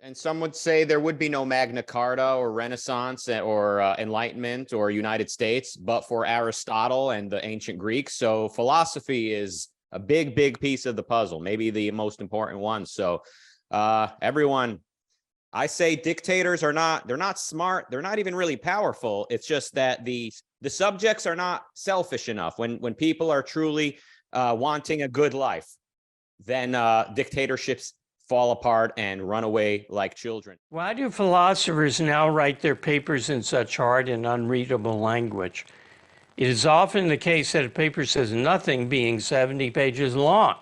And some would say there would be no Magna Carta or Renaissance or Enlightenment or United States, but for Aristotle and the ancient Greeks. So philosophy is a big, big piece of the puzzle, maybe the most important one. So everyone, I say dictators are not, they're not smart. They're not even really powerful. It's just that the subjects are not selfish enough. When people are truly wanting a good life, then dictatorships fall apart and run away like children. Why do philosophers now write their papers in such hard and unreadable language? It is often the case that a paper says nothing, being 70 pages long.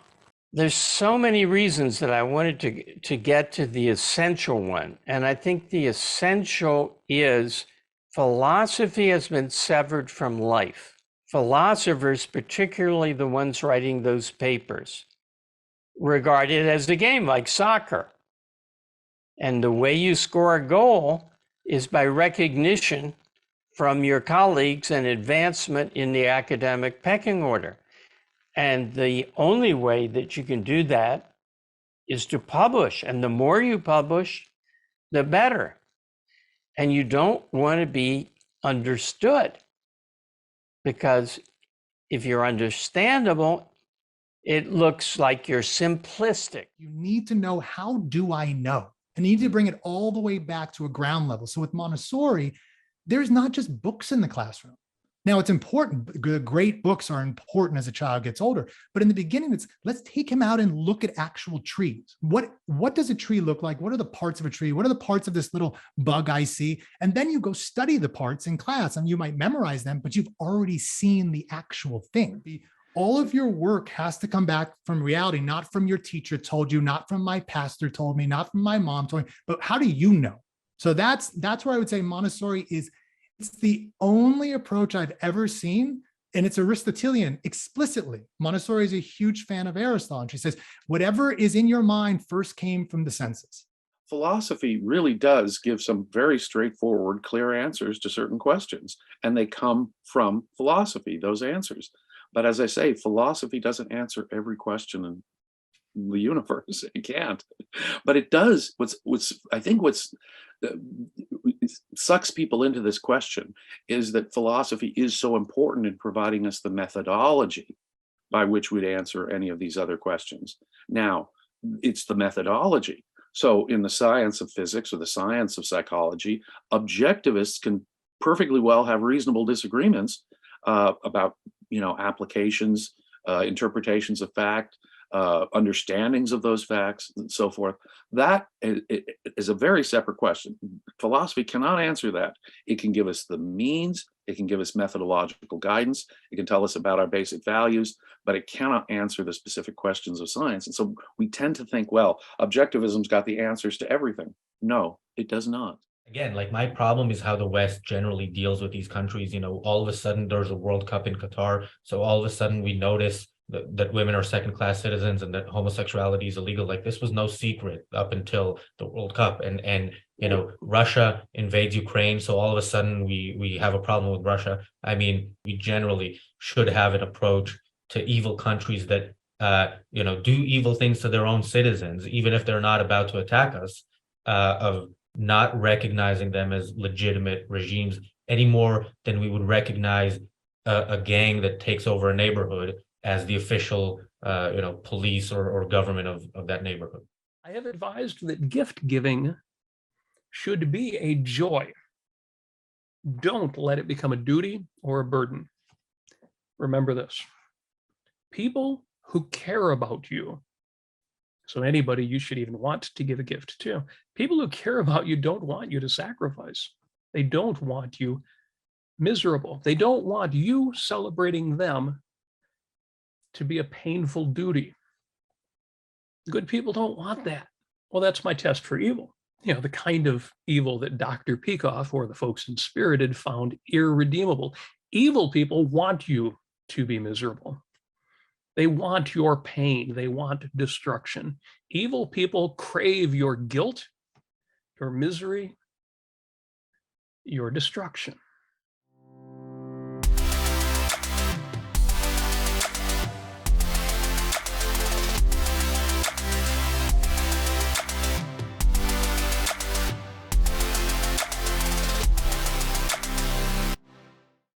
There's so many reasons that I wanted to get to the essential one. And I think the essential is philosophy has been severed from life. Philosophers, particularly the ones writing those papers, regard it as a game like soccer. And the way you score a goal is by recognition from your colleagues and advancement in the academic pecking order. And the only way that you can do that is to publish. And the more you publish, the better. And you don't want to be understood, because if you're understandable, it looks like you're simplistic. You need to know, how do I know? And you need to bring it all the way back to a ground level. So with Montessori, there's not just books in the classroom. Now, it's important. Great books are important as a child gets older. But in the beginning, it's let's take him out and look at actual trees. What does a tree look like? What are the parts of a tree? What are the parts of this little bug I see? And then you go study the parts in class, and you might memorize them, but you've already seen the actual thing. All of your work has to come back from reality, not from your teacher told you, not from my pastor told me, not from my mom told me, but how do you know? So that's where I would say Montessori it's the only approach I've ever seen, and it's Aristotelian explicitly. Montessori is a huge fan of Aristotle, and she says, whatever is in your mind first came from the senses. Philosophy really does give some very straightforward, clear answers to certain questions, and they come from philosophy, those answers. But as I say, philosophy doesn't answer every question in the universe. It can't. But it does. What sucks people into this question is that philosophy is so important in providing us the methodology by which we'd answer any of these other questions. Now, it's the methodology. So in the science of physics or the science of psychology, objectivists can perfectly well have reasonable disagreements about applications, interpretations of fact, understandings of those facts, and so forth. That is a very separate question. Philosophy cannot answer that. It can give us the means, it can give us methodological guidance, it can tell us about our basic values, but it cannot answer the specific questions of science. And so we tend to think, well, objectivism's got the answers to everything. No, it does not. Again, like, my problem is how the West generally deals with these countries. All of a sudden there's a World Cup in Qatar. So all of a sudden we notice that women are second-class citizens and that homosexuality is illegal. Like, this was no secret up until the World Cup. And Russia invades Ukraine. So all of a sudden we have a problem with Russia. I mean, we generally should have an approach to evil countries that, do evil things to their own citizens, even if they're not about to attack us, of not recognizing them as legitimate regimes any more than we would recognize a gang that takes over a neighborhood as the official, police or government of that neighborhood. I have advised that gift giving should be a joy. Don't let it become a duty or a burden. Remember this: people who care about you, so anybody you should even want to give a gift to, people who care about you don't want you to sacrifice. They don't want you miserable. They don't want you celebrating them to be a painful duty. Good people don't want that. Well, that's my test for evil. The kind of evil that Dr. Peikoff or the folks in Spirited found irredeemable. Evil people want you to be miserable. They want your pain. They want destruction. Evil people crave your guilt, your misery, your destruction.